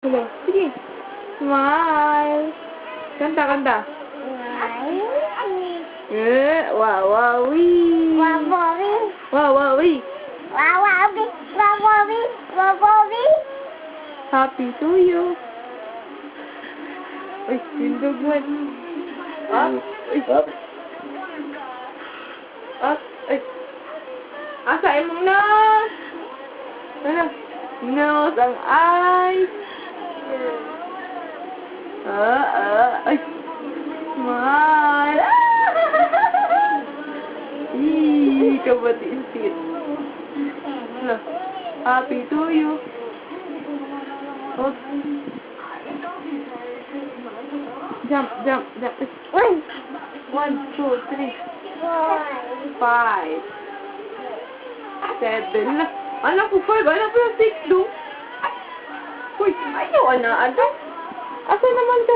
Hello. Sige. Smile. Kanta, kanta. Wawawi. Wawawi. Wawawi. Wawawi. Wawawi. Wawawi. Happy to you. Uy, tindog mo. Up. Uy. Up. Up. Uy. Asa imong nose? Ano? Nose ang eyes. Ay. Smile. Eee, kabati-insit. Hello. Happy to you. Oh. Jump, jump, jump. 1, 2, 3, 5, 7. Anak ko 5. Anak ko yung 6 do. Uy, ayaw na. Asa naman ka?